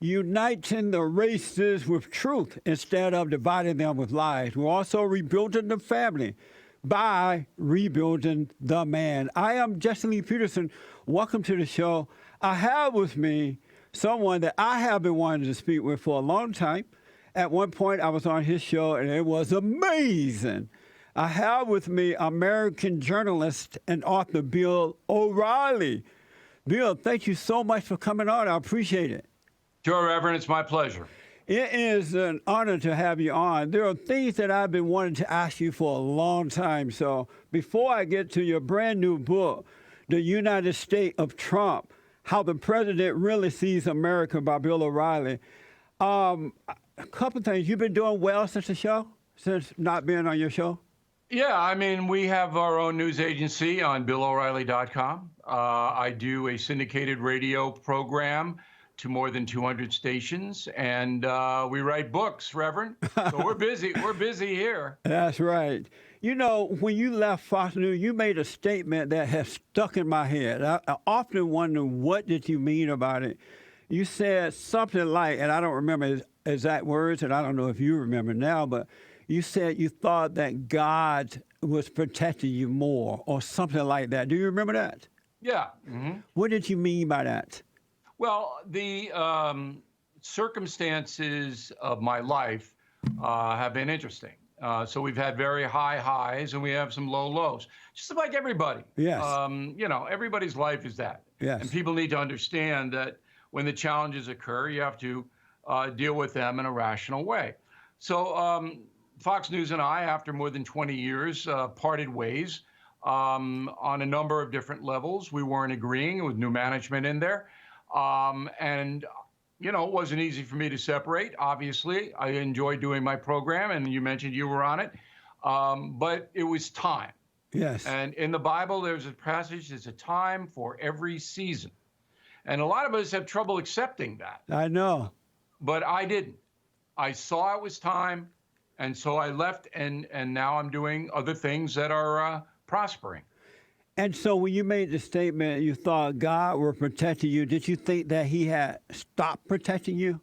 uniting the races with truth instead of dividing them with lies. We're also rebuilding the family by rebuilding the man. I am Justin Lee Peterson. Welcome to the show. I have with me someone that I have been wanting to speak with for a long time. At one point, I was on his show, and it was amazing. I have with me American journalist and author Bill O'Reilly. Bill, thank you so much for coming on. I appreciate it. Sure, Reverend. It's my pleasure. It is an honor to have you on. There are things that I've been wanting to ask you for a long time. So before I get to your brand new book, The United States of Trump, How the President Really Sees America by Bill O'Reilly. A couple of things. You've been doing well since the show? Since not being on your show? Yeah, I mean, we have our own news agency on BillO'Reilly.com. I do a syndicated radio program to more than 200 stations, and we write books, Reverend. So we're busy. We're busy here. That's right. You know, when you left Fox News, you made a statement that has stuck in my head. I often wonder, what did you mean about it? You said something like, and I don't remember exact words, and I don't know if you remember now, but you said you thought that God was protecting you more or something like that. Do you remember that? Yeah. Mm-hmm. What did you mean by that? Well, the circumstances of my life have been interesting. So we've had very high highs and we have some low lows, just like everybody. Yes. You know, everybody's life is that. Yes. And people need to understand that when the challenges occur, you have to deal with them in a rational way. So Fox News and I, after more than 20 years, parted ways on a number of different levels. We weren't agreeing with new management in there. And, you know, it wasn't easy for me to separate. Obviously, I enjoyed doing my program, and you mentioned you were on it. But it was time. Yes. And in the Bible, there's a passage, there's a time for every season. And a lot of us have trouble accepting that. I know. But I didn't. I saw it was time, and so I left, and now I'm doing other things that are prospering. And so when you made the statement, you thought God were protecting you. Did you think that he had stopped protecting you?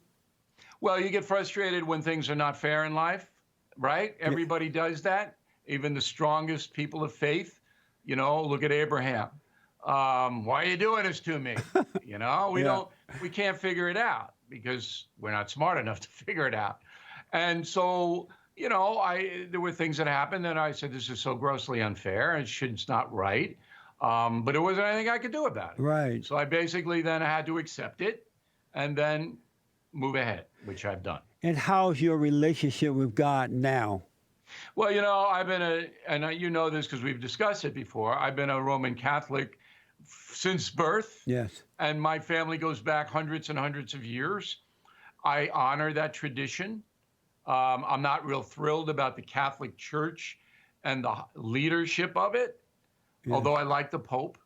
Well, you get frustrated when things are not fair in life, right? Everybody does that, even the strongest people of faith. You know, look at Abraham. Why are you doing this to me? You know, we can't figure it out because we're not smart enough to figure it out. And so, you know, there were things that happened and I said, this is so grossly unfair and it's not right. But there wasn't anything I could do about it. Right. So I basically then had to accept it and then move ahead, which I've done. And how's your relationship with God now? Well, you know, and you know this because we've discussed it before, I've been a Roman Catholic since birth. Yes. And my family goes back hundreds and hundreds of years. I honor that tradition. I'm not real thrilled about the Catholic Church and the leadership of it, although I like the Pope.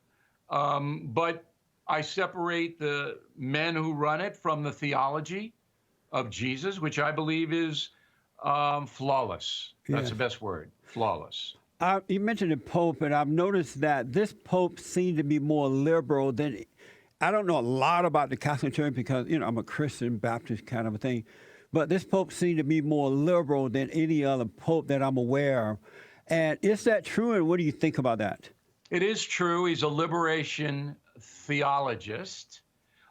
But I separate the men who run it from the theology of Jesus, which I believe is flawless. That's the best word, flawless. You mentioned the Pope, and I've noticed that this Pope seemed to be more liberal than, I don't know a lot about the Catholic Church because, you know, I'm a Christian Baptist kind of a thing, but this Pope seemed to be more liberal than any other Pope that I'm aware of. And is that true, and what do you think about that? It is true. He's a liberation theologist.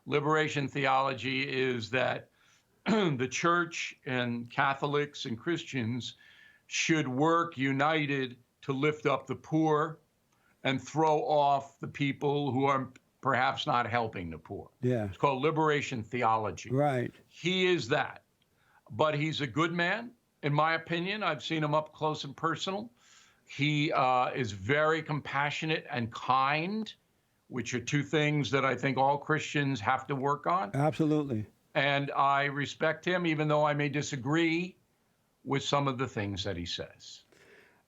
Liberation theology is that the church and Catholics and Christians should work united to lift up the poor and throw off the people who are perhaps not helping the poor. Yeah. It's called liberation theology. Right. He is that. But he's a good man, in my opinion. I've seen him up close and personal. He is very compassionate and kind, which are two things that I think all Christians have to work on. Absolutely. And I respect him, even though I may disagree with some of the things that he says.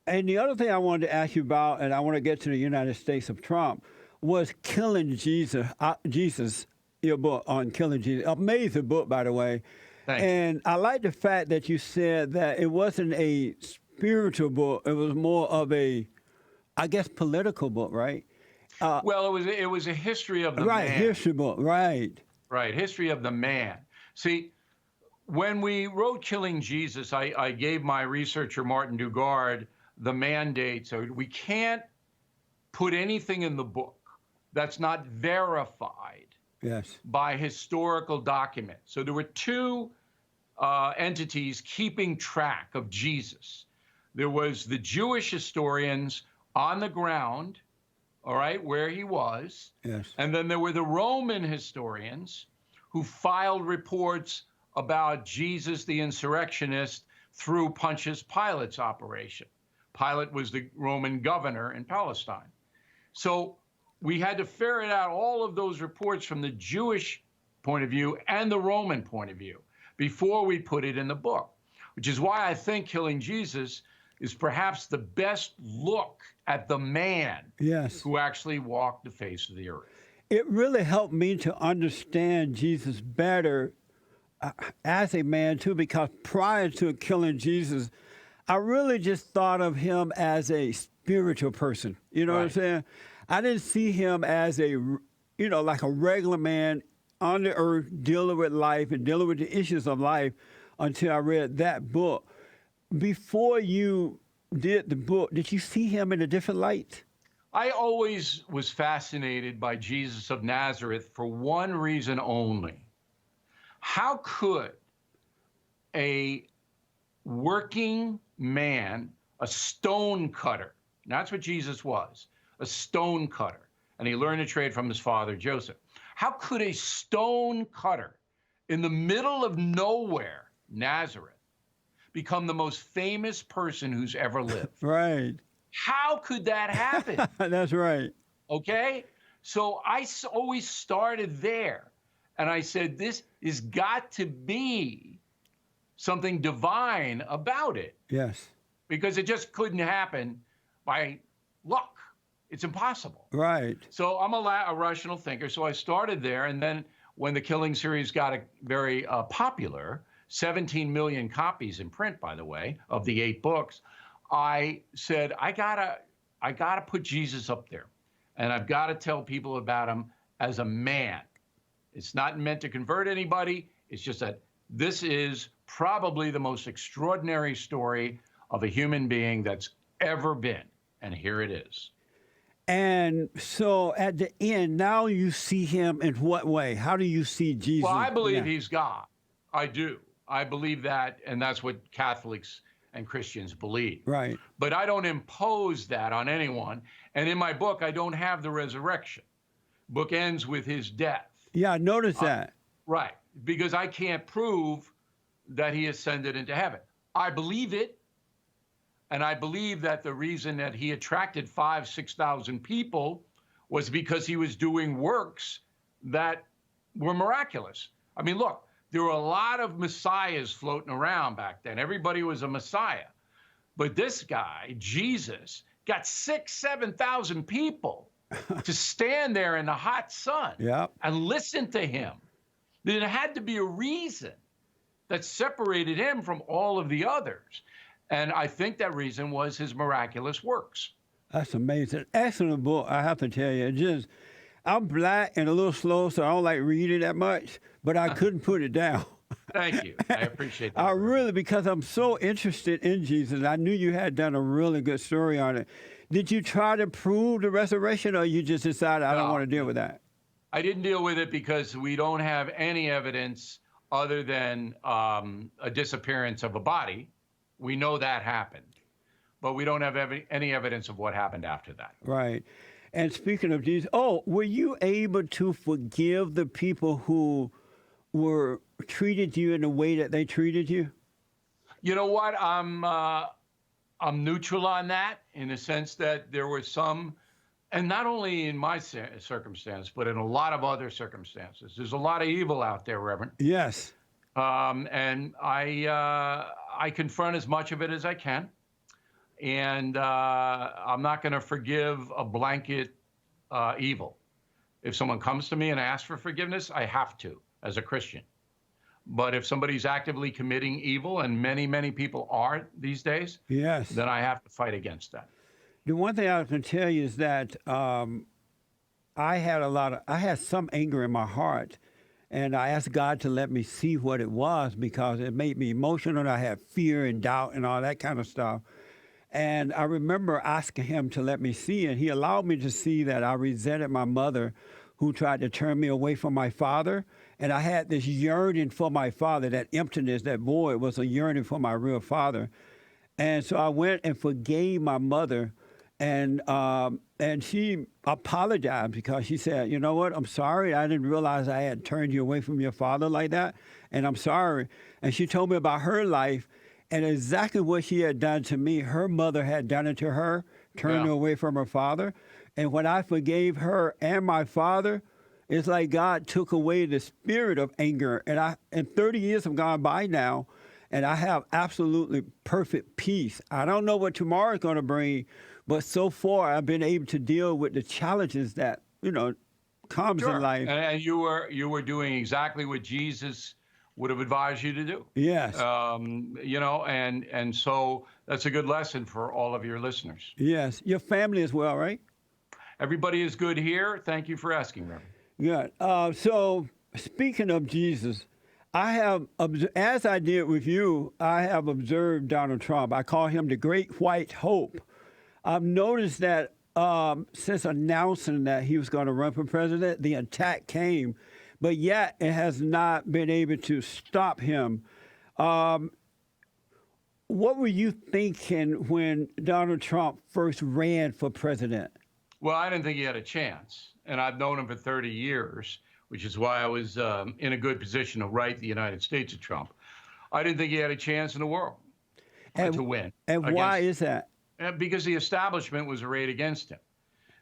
And the other thing I wanted to ask you about, and I want to get to the United States of Trump, was Killing Jesus, your book on Killing Jesus. Amazing book, by the way. Thanks. And I like the fact that you said that it wasn't a spiritual book. It was more of a, I guess, political book, right? Well, it was a history of the man. Right, history book, right. Right, history of the man. See, when we wrote Killing Jesus, I gave my researcher, Martin Dugard, the mandate. So we can't put anything in the book that's not verified Yes. by historical documents. So there were two entities keeping track of Jesus. There was the Jewish historians on the ground, all right, where he was. Yes. And then there were the Roman historians who filed reports about Jesus the insurrectionist through Pontius Pilate's operation. Pilate was the Roman governor in Palestine. So we had to ferret out all of those reports from the Jewish point of view and the Roman point of view before we put it in the book, which is why I think Killing Jesus is perhaps the best look at the man Yes. who actually walked the face of the earth. It really helped me to understand Jesus better as a man, too, because prior to Killing Jesus, I really just thought of him as a spiritual person. You know what I'm Right. saying? I didn't see him as like a regular man on the earth dealing with life and dealing with the issues of life until I read that book. Before you did the book, did you see him in a different light? I always was fascinated by Jesus of Nazareth for one reason only. How could a working man, a stone cutter, that's what Jesus was, a stone cutter, and he learned a trade from his father, Joseph. How could a stone cutter in the middle of nowhere, Nazareth, become the most famous person who's ever lived? Right. How could that happen? That's right. Okay? So I always started there. And I said, this has got to be something divine about it, Yes. because it just couldn't happen by luck. It's impossible. Right. So I'm a rational thinker. So I started there. And then when the Killing series got very popular, 17 million copies in print, by the way, of the 8 books, I said, I gotta put Jesus up there. And I've got to tell people about him as a man. It's not meant to convert anybody. It's just that this is probably the most extraordinary story of a human being that's ever been. And here it is. And so at the end, now you see him in what way? How do you see Jesus? Well, I believe Yeah. he's God. I do. I believe that, and that's what Catholics and Christians believe. Right. But I don't impose that on anyone. And in my book, I don't have the resurrection. Book ends with his death. Yeah, I noticed that. Right. Because I can't prove that he ascended into heaven. I believe it. And I believe that the reason that he attracted 6,000 people was because he was doing works that were miraculous. I mean, look, there were a lot of messiahs floating around back then. Everybody was a messiah. But this guy, Jesus, got 7,000 people to stand there in the hot sun Yep. and listen to him. There had to be a reason that separated him from all of the others. And I think that reason was his miraculous works. That's amazing. Excellent book, I have to tell you. I'm black and a little slow, so I don't like reading that much, but I couldn't put it down. Thank you. I appreciate that. I really, because I'm so interested in Jesus. I knew you had done a really good story on it. Did you try to prove the resurrection, or you just decided I don't want to deal with that? I didn't deal with it because we don't have any evidence other than a disappearance of a body. We know that happened, but we don't have any evidence of what happened after that. Right. And speaking of Jesus, were you able to forgive the people who were treated you in the way that they treated you? You know what? I'm neutral on that, in the sense that there were some, and not only in my circumstance, but in a lot of other circumstances. There's a lot of evil out there, Reverend. Yes. And I confront as much of it as I can. And I'm not going to forgive a blanket evil. If someone comes to me and asks for forgiveness, I have to, as a Christian. But if somebody's actively committing evil, and many, many people are these days, Yes. then I have to fight against that. The one thing I can tell you is that I had some anger in my heart, And I asked God to let me see what it was because it made me emotional. I had fear and doubt and all that kind of stuff. And I remember asking him to let me see, and he allowed me to see that I resented my mother who tried to turn me away from my father. And I had this yearning for my father, that emptiness, that void was a yearning for my real father. And so I went and forgave my mother, and she apologized because she said, "You know what? I'm sorry. I didn't realize I had turned you away from your father like that, and I'm sorry." And she told me about her life and exactly what she had done to me. Her mother had done it to her, turned her away from her father. And when I forgave her and my father, it's like God took away the spirit of anger. And 30 years have gone by now, and I have absolutely perfect peace. I don't know what tomorrow is going to bring, but so far I've been able to deal with the challenges that, comes in life. And you were doing exactly what Jesus would have advised you to do. Yes. And so that's a good lesson for all of your listeners. Yes. Your family as well, right? Everybody is good here. Thank you for asking, Reverend. Good. So speaking of Jesus, I have, as I did with you, I have observed Donald Trump. I call him the Great White Hope. I've noticed that since announcing that he was going to run for president, the attack came, but yet it has not been able to stop him. What were you thinking when Donald Trump first ran for president? Well, I didn't think he had a chance, and I've known him for 30 years, which is why I was in a good position to right the United States of Trump. I didn't think he had a chance in the world to win. And why is that? Because the establishment was arrayed against him.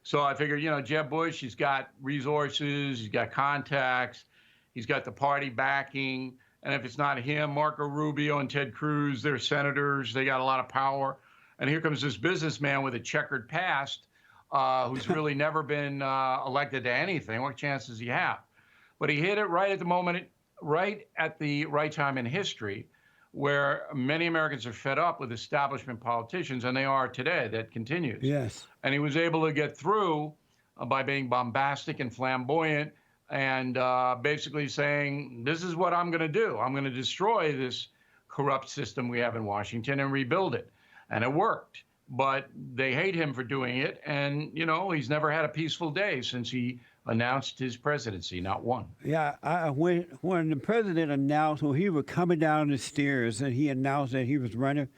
So I figured, Jeb Bush, he's got resources, he's got contacts, he's got the party backing. And if it's not him, Marco Rubio and Ted Cruz, they're senators, they got a lot of power. And here comes this businessman with a checkered past who's really never been elected to anything. What chance does he have? But he hit it right at the moment, right at the right time in history, where many Americans are fed up with establishment politicians, and they are today. That continues. Yes. And he was able to get through by being bombastic and flamboyant and basically saying, this is what I'm going to do. I'm going to destroy this corrupt system we have in Washington and rebuild it. And it worked. But they hate him for doing it. And, he's never had a peaceful day since he announced his presidency, not one. Yeah, when the president announced, when he was coming down the stairs and he announced that he was running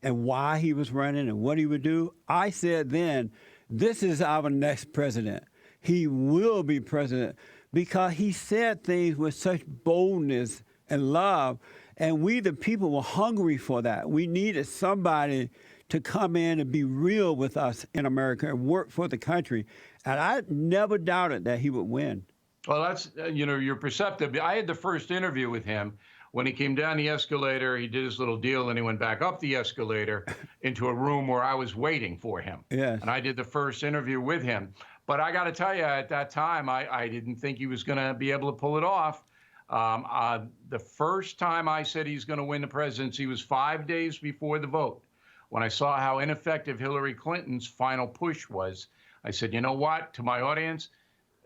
and why he was running and what he would do, I said then, this is our next president. He will be president because he said things with such boldness and love, and we, the people, were hungry for that. We needed somebody to come in and be real with us in America and work for the country. And I never doubted that he would win. Well, that's, you're perceptive. I had the first interview with him when he came down the escalator. He did his little deal, and he went back up the escalator into a room where I was waiting for him. Yes. And I did the first interview with him. But I got to tell you, at that time, I didn't think he was going to be able to pull it off. The first time I said he's going to win the presidency was 5 days before the vote. When I saw how ineffective Hillary Clinton's final push was, I said, you know what, to my audience,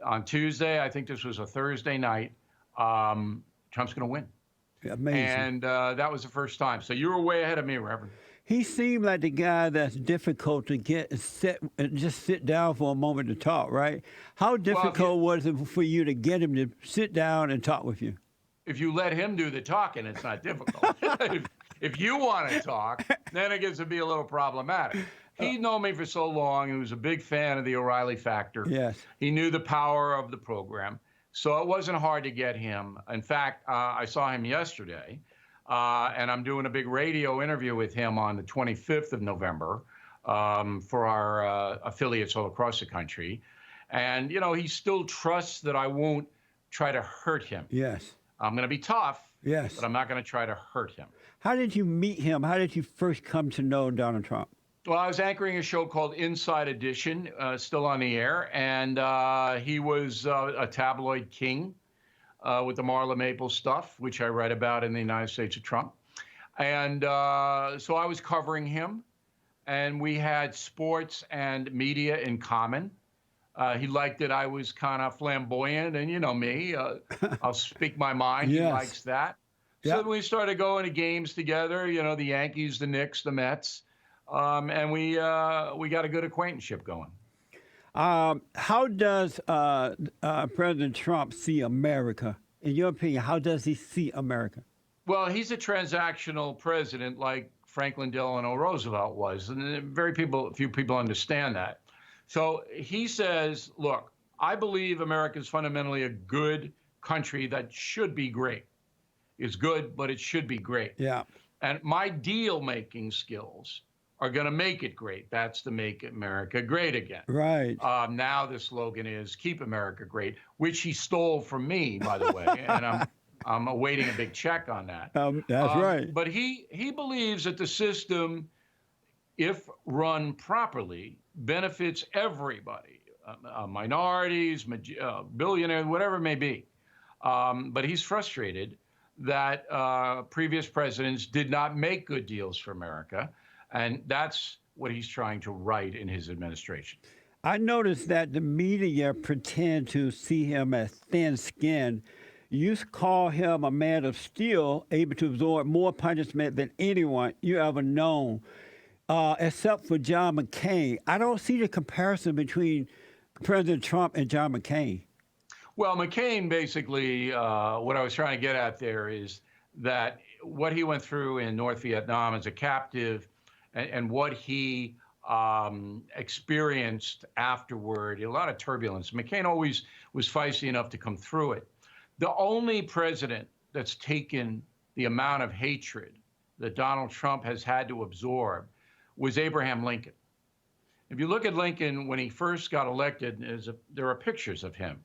on Tuesday, I think this was a Thursday night, Trump's going to win. Amazing. And that was the first time. So you were way ahead of me, Reverend. He seemed like the guy that's difficult to get and just sit down for a moment to talk, right? How difficult was it for you to get him to sit down and talk with you? If you let him do the talking, it's not difficult. If you want to talk, then it gets to be a little problematic. He'd known me for so long. He was a big fan of the O'Reilly factor. Yes. He knew the power of the program. So it wasn't hard to get him. In fact, I saw him yesterday, and I'm doing a big radio interview with him on the 25th of November for our affiliates all across the country. And, he still trusts that I won't try to hurt him. Yes. I'm going to be tough, yes, but I'm not going to try to hurt him. How did you meet him? How did you first come to know Donald Trump? Well, I was anchoring a show called Inside Edition, still on the air, and he was a tabloid king with the Marla Maples stuff, which I write about in the United States of Trump. And so I was covering him, and we had sports and media in common. He liked that I was kind of flamboyant, and you know me, I'll speak my mind. He Yes. likes that. So Yep. then we started going to games together. You know, the Yankees, the Knicks, the Mets, and we got a good acquaintanceship going. How does President Trump see America? In your opinion, how does he see America? Well, he's a transactional president like Franklin Delano Roosevelt was, and few people understand that. So he says, look, I believe America is fundamentally a good country that should be great. It's good, but it should be great. Yeah. And my deal making skills are going to make it great. That's to make America great again. Right. Now the slogan is "Keep America Great," which he stole from me, by the way, and I'm awaiting a big check on that. That's right. But he believes that the system, if run properly, benefits everybody, minorities, billionaires, whatever it may be. But he's frustrated that previous presidents did not make good deals for America. And that's what he's trying to right in his administration. I noticed that the media pretend to see him as thin-skinned. You call him a man of steel, able to absorb more punishment than anyone you ever known, except for John McCain. I don't see the comparison between President Trump and John McCain. Well, McCain basically, what I was trying to get at there is that what he went through in North Vietnam as a captive and what he experienced afterward, a lot of turbulence. McCain always was feisty enough to come through it. The only president that's taken the amount of hatred that Donald Trump has had to absorb was Abraham Lincoln. If you look at Lincoln when he first got elected, there are pictures of him.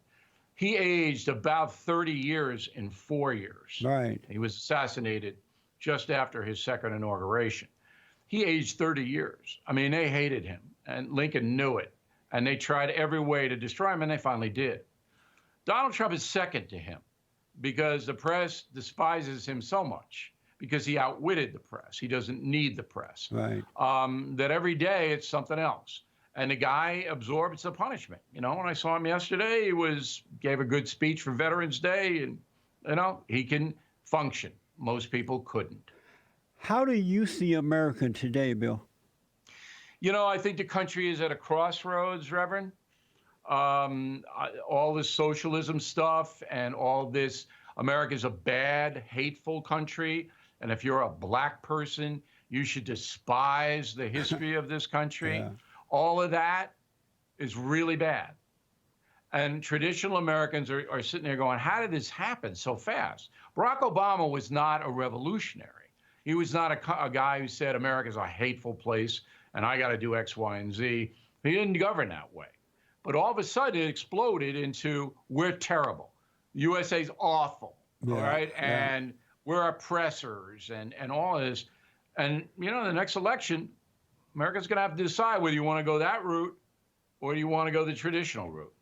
He aged about 30 years in 4 years. Right. He was assassinated just after his second inauguration. He aged 30 years. I mean, they hated him, and Lincoln knew it, and they tried every way to destroy him, and they finally did. Donald Trump is second to him because the press despises him so much because he outwitted the press. He doesn't need the press. Right. That every day it's something else. And the guy absorbs the punishment. You know, when I saw him yesterday, he gave a good speech for Veterans Day, and, you know, he can function. Most people couldn't. How do you see America today, Bill? You know, I think the country is at a crossroads, Reverend. All this socialism stuff and all this, America's a bad, hateful country. And if you're a black person, you should despise the history of this country. Yeah. All of that is really bad. And traditional Americans are sitting there going, how did this happen so fast? Barack Obama was not a revolutionary. He was not a guy who said America's a hateful place and I got to do X, Y, and Z. He didn't govern that way. But all of a sudden it exploded into we're terrible. USA's awful, all right? And we're oppressors and all this. And, you know, the next election, America's going to have to decide whether you want to go that route or you want to go the traditional route.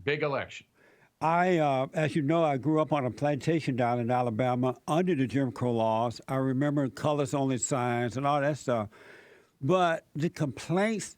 Big election. As you know, I grew up on a plantation down in Alabama under the Jim Crow laws. I remember colors-only signs and all that stuff. But the complaints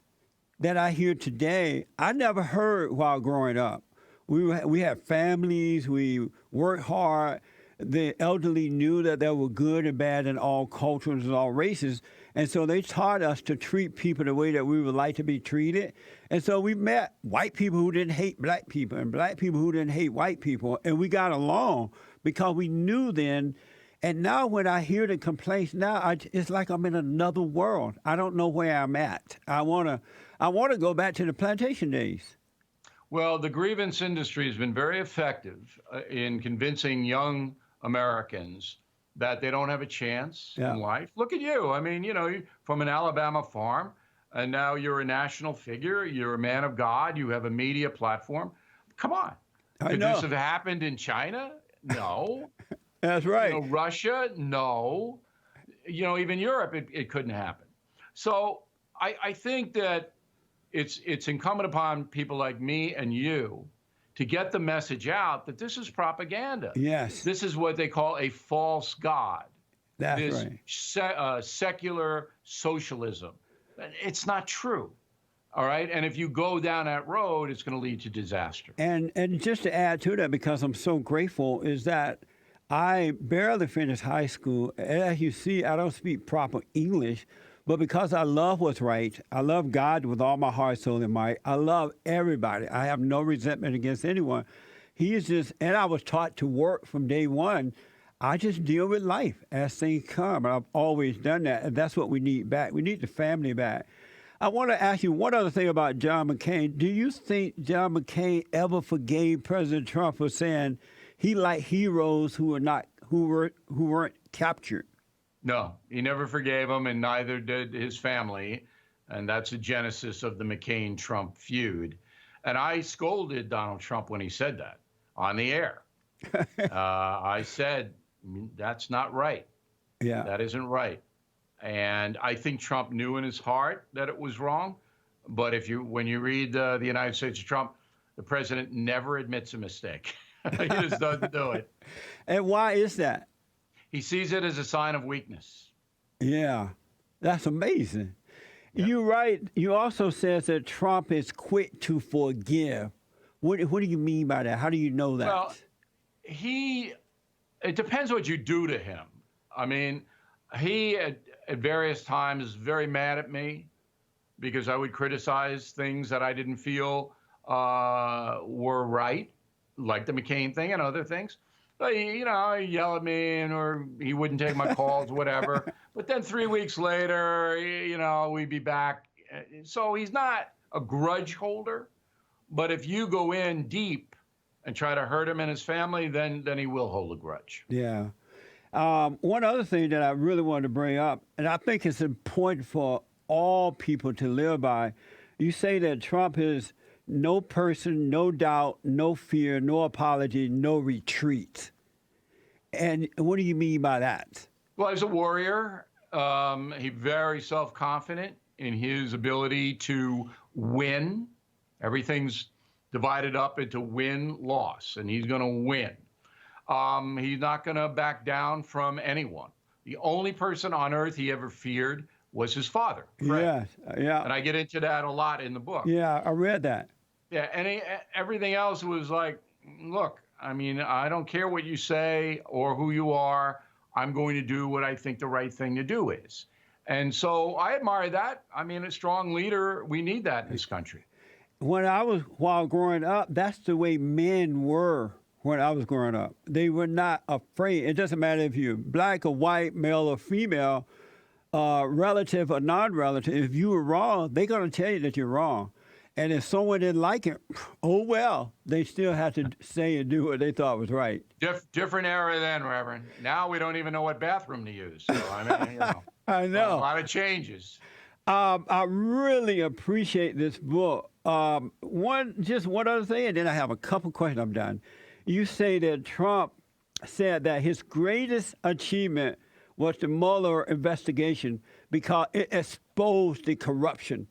that I hear today, I never heard while growing up. We had families, we worked hard. The elderly knew that there were good and bad in all cultures and all races. And so they taught us to treat people the way that we would like to be treated. And so we met white people who didn't hate black people and black people who didn't hate white people. And we got along because we knew then. And now when I hear the complaints now, it's like I'm in another world. I don't know where I'm at. I want to go back to the plantation days. Well, the grievance industry has been very effective in convincing young Americans that they don't have a chance in life. Look at you. I mean, you know, you're from an Alabama farm, and now you're a national figure. You're a man of God. You have a media platform. Come on. Could this have happened in China? No. That's right. You know, Russia? No. You know, even Europe, it couldn't happen. So I think that it's incumbent upon people like me and you to get the message out that this is propaganda. Yes. This is what they call a false god. That's this right. Secular socialism. It's not true. All right. And if you go down that road, it's going to lead to disaster. And just to add to that, because I'm so grateful, is that I barely finished high school. As you see, I don't speak proper English, but because I love what's right, I love God with all my heart, soul, and might. I love everybody. I have no resentment against anyone. He is just, and I was taught to work from day one. I just deal with life as things come, and I've always done that, and that's what we need back. We need the family back. I want to ask you one other thing about John McCain. Do you think John McCain ever forgave President Trump for saying he liked heroes who weren't captured? No, he never forgave him, and neither did his family. And that's the genesis of the McCain-Trump feud. And I scolded Donald Trump when he said that on the air. I said, that's not right. Yeah. That isn't right. And I think Trump knew in his heart that it was wrong. But when you read the United States of Trump, the president never admits a mistake. He just doesn't do it. And why is that? He sees it as a sign of weakness. Yeah, that's amazing. Yeah. You're right. You also says that Trump is quick to forgive. What do you mean by that? How do you know that? Well, it depends what you do to him. I mean, he at various times is very mad at me because I would criticize things that I didn't feel were right, like the McCain thing and other things. But he'd yell at me, or he wouldn't take my calls, whatever. But then 3 weeks later, we'd be back. So he's not a grudge holder. But if you go in deep and try to hurt him and his family, then he will hold a grudge. Yeah. One other thing that I really wanted to bring up, and I think it's important for all people to live by, you say that Trump is no person, no doubt, no fear, no apology, no retreat. And what do you mean by that? Well, he's a warrior. He's very self-confident in his ability to win. Everything's divided up into win-loss, and he's going to win. He's not going to back down from anyone. The only person on earth he ever feared was his father, Fred. Yeah. And I get into that a lot in the book. Yeah, I read that. Yeah, and everything else was like, look, I mean, I don't care what you say or who you are. I'm going to do what I think the right thing to do is. And so I admire that. I mean, a strong leader, we need that in this country. While growing up, that's the way men were when I was growing up. They were not afraid. It doesn't matter if you're black or white, male or female, relative or non-relative. If you were wrong, they're going to tell you that you're wrong. And if someone didn't like it, oh well, they still had to say and do what they thought was right. Different era then, Reverend. Now we don't even know what bathroom to use. So, I mean, I know. A lot of changes. I really appreciate this book. One other thing, and then I have a couple questions. I'm done. You say that Trump said that his greatest achievement was the Mueller investigation because it exposed the corruption.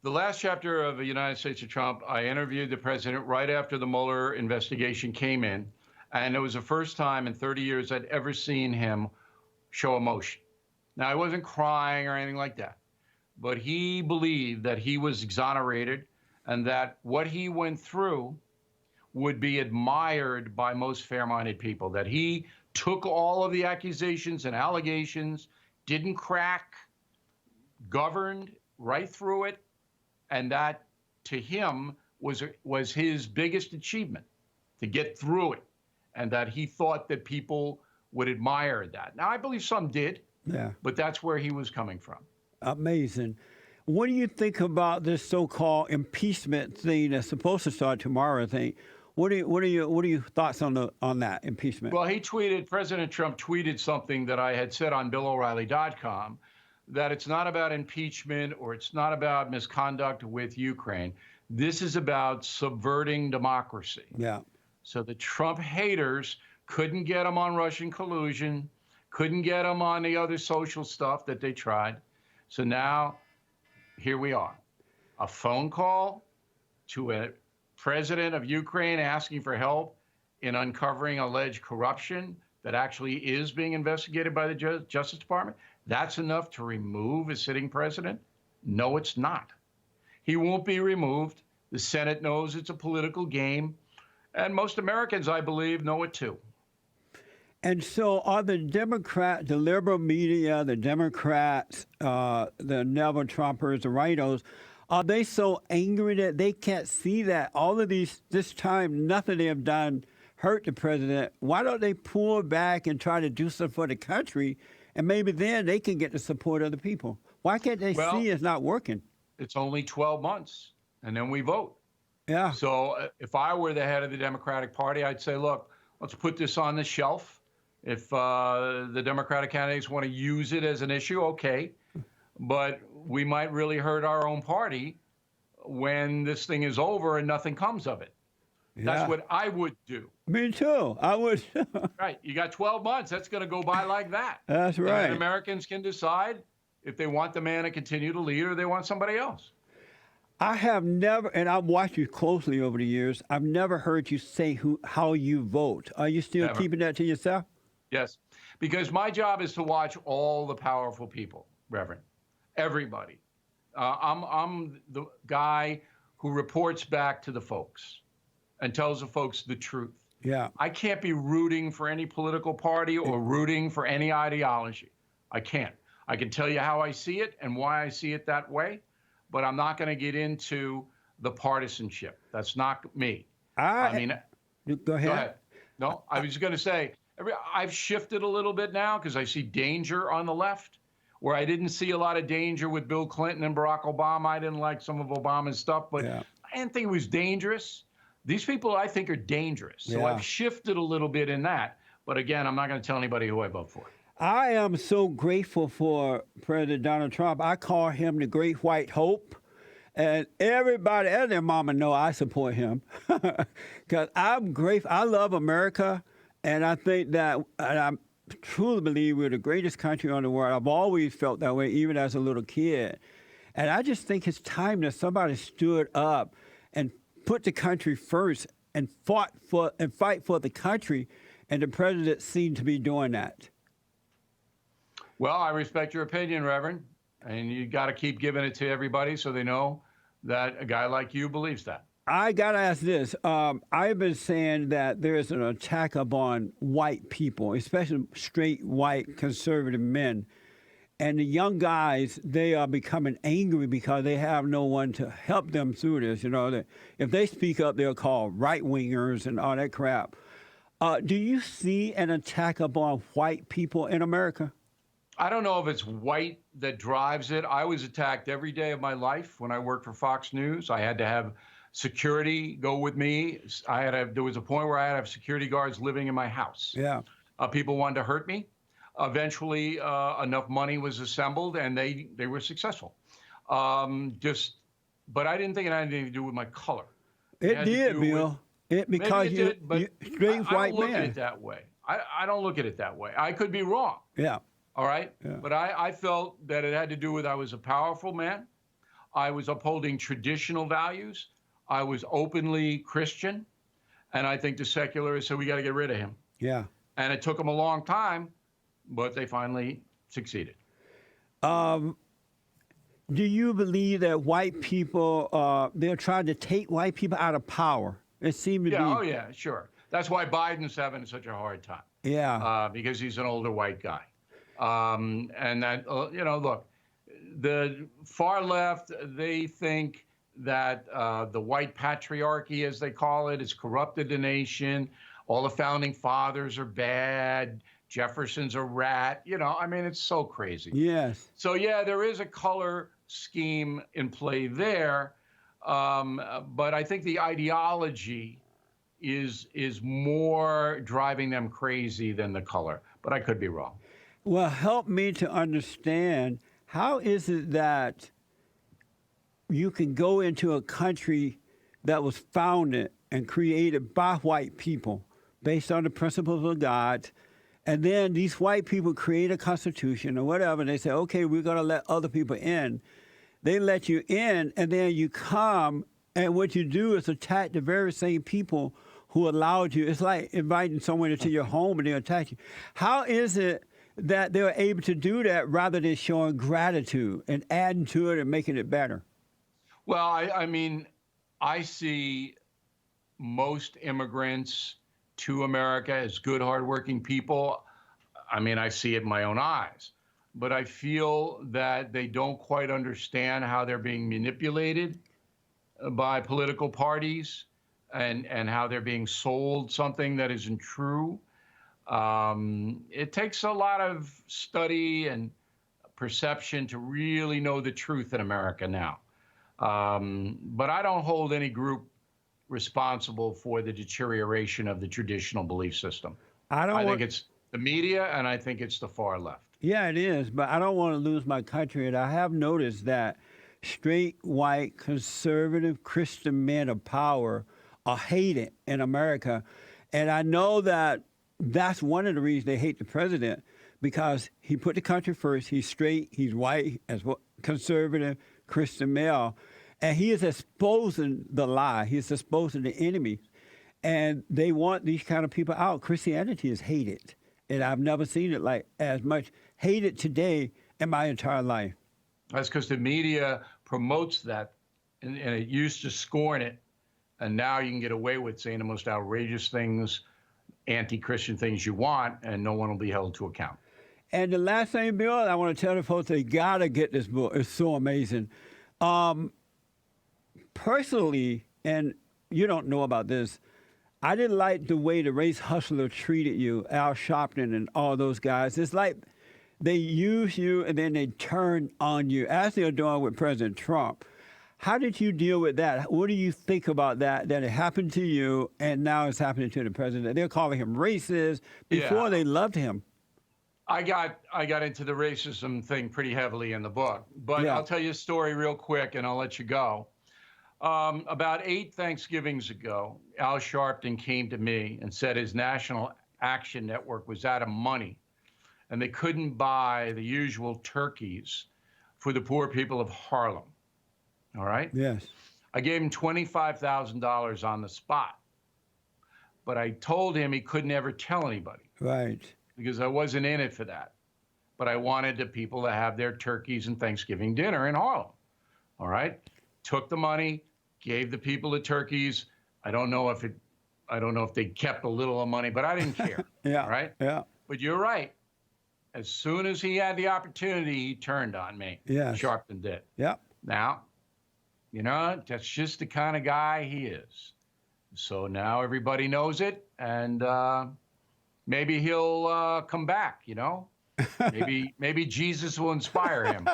The last chapter of the United States of Trump, I interviewed the president right after the Mueller investigation came in, and it was the first time in 30 years I'd ever seen him show emotion. Now, I wasn't crying or anything like that, but he believed that he was exonerated and that what he went through would be admired by most fair-minded people, that he took all of the accusations and allegations, didn't crack, governed right through it, and that to him was his biggest achievement, to get through it, and that he thought that people would admire that. Now, I believe some did, but that's where he was coming from. Amazing. What do you think about this so-called impeachment thing that's supposed to start tomorrow, I think? What are your thoughts on that impeachment? Well, President Trump tweeted something that I had said on BillO'Reilly.com, that it's not about impeachment or it's not about misconduct with Ukraine. This is about subverting democracy. Yeah. So the Trump haters couldn't get him on Russian collusion, couldn't get him on the other social stuff that they tried. So now, here we are. A phone call to a president of Ukraine asking for help in uncovering alleged corruption that actually is being investigated by the Justice Department. That's enough to remove a sitting president. No, it's not. He won't be removed. The Senate knows it's a political game. And most Americans, I believe, know it too. And so are the Democrats, the liberal media, the Democrats, the Never Trumpers, the rhinos, are they so angry that they can't see that all of this time, nothing they have done hurt the president? Why don't they pull back and try to do something for the country, and maybe then they can get the support of the people? Why can't they see it's not working? It's only 12 months, and then we vote. Yeah. So if I were the head of the Democratic Party, I'd say, look, let's put this on the shelf. If the Democratic candidates want to use it as an issue, okay. But we might really hurt our own party when this thing is over and nothing comes of it. Yeah. That's what I would do. Me too. I would. Right. You got 12 months. That's going to go by like that. That's right. And Americans can decide if they want the man to continue to lead or they want somebody else. I have never, and I've watched you closely over the years, I've never heard you say how you vote. Are you still keeping that to yourself? Yes, because my job is to watch all the powerful people, Reverend, everybody. I'm the guy who reports back to the folks and tells the folks the truth. Yeah. I can't be rooting for any political party or rooting for any ideology. I can't. I can tell you how I see it and why I see it that way, but I'm not going to get into the partisanship. That's not me. I mean, go ahead. Go ahead. No, I was going to say, I've shifted a little bit now because I see danger on the left, where I didn't see a lot of danger with Bill Clinton and Barack Obama. I didn't like some of Obama's stuff, but I didn't think it was dangerous. These people, I think, are dangerous. So I've shifted a little bit in that. But again, I'm not going to tell anybody who I vote for. I am so grateful for President Donald Trump. I call him the Great White Hope. And everybody and their mama know I support him. Because I'm grateful. I love America. And I think that, and I truly believe we're the greatest country in the world. I've always felt that way, even as a little kid. And I just think it's time that somebody stood up and put the country first and fight for the country. And the president seemed to be doing that. Well, I respect your opinion, Reverend. And you got to keep giving it to everybody so they know that a guy like you believes that. I got to ask this. I've been saying that there is an attack upon white people, especially straight, white, conservative men. And the young guys, they are becoming angry because they have no one to help them through this. You know, if they speak up, they're called right-wingers and all that crap. Do you see an attack upon white people in America? I don't know if it's white that drives it. I was attacked every day of my life when I worked for Fox News. I had to have security go with me. There was a point where I had to have security guards living in my house. Yeah. People wanted to hurt me. Eventually, enough money was assembled, and they were successful. But I didn't think it had anything to do with my color. It did, Bill. Because you're straight white man. I don't look at it that way. I don't look at it that way. I could be wrong. Yeah. All right? Yeah. But I felt that it had to do with I was a powerful man. I was upholding traditional values. I was openly Christian. And I think the secularists said, we got to get rid of him. Yeah. And it took them a long time, but they finally succeeded. Do you believe that white people, they're trying to take white people out of power? It seemed to be. Oh, yeah, sure. That's why Biden's having such a hard time. Yeah. Because he's an older white guy. And that, look, the far left, they think that the white patriarchy, as they call it, has corrupted the nation. All the founding fathers are bad. Jefferson's a rat. It's so crazy. Yes. So, yeah, there is a color scheme in play there. But I think the ideology is more driving them crazy than the color. But I could be wrong. Well, help me to understand, how is it that you can go into a country that was founded and created by white people based on the principles of God, and then these white people create a constitution or whatever, and they say, okay, we're going to let other people in. They let you in, and then you come, and what you do is attack the very same people who allowed you. It's like inviting someone into your home and they attack you. How is it that they're able to do that rather than showing gratitude and adding to it and making it better? Well, I mean, I see most immigrants to America as good, hardworking people. I mean, I see it in my own eyes, but I feel that they don't quite understand how they're being manipulated by political parties and how they're being sold something that isn't true. It takes a lot of study and perception to really know the truth in America now. But I don't hold any group responsible for the deterioration of the traditional belief system. I think it's the media, and I think it's the far left. Yeah, it is, but I don't want to lose my country. And I have noticed that straight, white, conservative Christian men of power are hated in America. And I know that that's one of the reasons they hate the president, because he put the country first. He's straight, he's white, as well, conservative, Christian male. And he is exposing the lie. He's exposing the enemy. And they want these kind of people out. Christianity is hated. And I've never seen it like as much hated today in my entire life. That's because the media promotes that, and it used to scorn it. And now you can get away with saying the most outrageous things, anti-Christian things you want, and no one will be held to account. And the last thing, Bill, I want to tell the folks, they got to get this book. It's so amazing. Personally, and you don't know about this, I didn't like the way the race hustler treated you, Al Sharpton and all those guys. It's like they use you and then they turn on you, as they're doing with President Trump. How did you deal with that? What do you think about that it happened to you and now it's happening to the president? They're calling him racist. Before they loved him. I got into the racism thing pretty heavily in the book, but I'll tell you a story real quick and I'll let you go. About 8 Thanksgivings ago, Al Sharpton came to me and said his National Action Network was out of money and they couldn't buy the usual turkeys for the poor people of Harlem. All right? Yes. I gave him $25,000 on the spot, but I told him he couldn't ever tell anybody. Right. Because I wasn't in it for that. But I wanted the people to have their turkeys and Thanksgiving dinner in Harlem. All right? Took the money, gave the people the turkeys. I don't know if they kept a little of money, but I didn't care. Yeah. All right? Yeah. But you're right. As soon as he had the opportunity, he turned on me. Yes. Sharpton did. Yeah. Now, you know, that's just the kind of guy he is. So now everybody knows it, and maybe he'll come back, you know? Maybe Jesus will inspire him.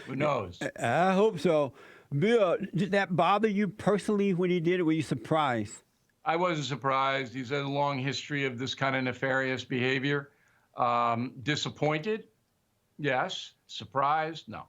Who knows? I hope so. Bill, did that bother you personally when he did it? Were you surprised? I wasn't surprised. He's had a long history of this kind of nefarious behavior. Disappointed? Yes. Surprised? No.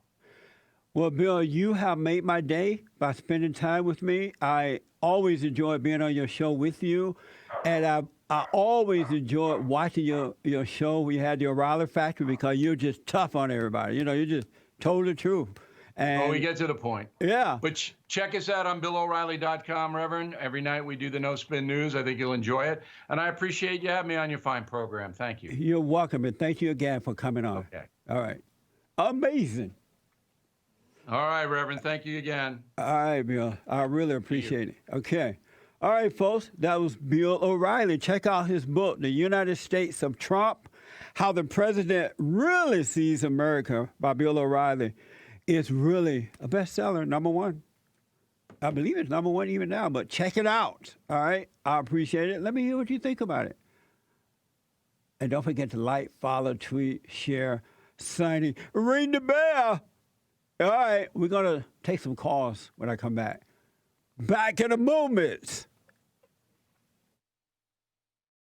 Well, Bill, you have made my day by spending time with me. I always enjoy being on your show with you. And I always enjoy watching your show. We had the O'Reilly Factory because you're just tough on everybody. You know, you just told the truth. And we get to the point. Yeah. But check us out on BillO'Reilly.com, Reverend. Every night we do the No Spin News. I think you'll enjoy it. And I appreciate you having me on your fine program. Thank you. You're welcome. And thank you again for coming on. Okay. All right. Amazing. All right, Reverend. Thank you again. All right, Bill. I really appreciate it. Okay. All right, folks. That was Bill O'Reilly. Check out his book, The United States of Trump, How the President Really Sees America by Bill O'Reilly. It's really a bestseller, #1. I believe it's #1 even now, but check it out. All right? I appreciate it. Let me hear what you think about it. And don't forget to like, follow, tweet, share, signing, ring the bell. All right, we're going to take some calls when I come back. Back in a moment.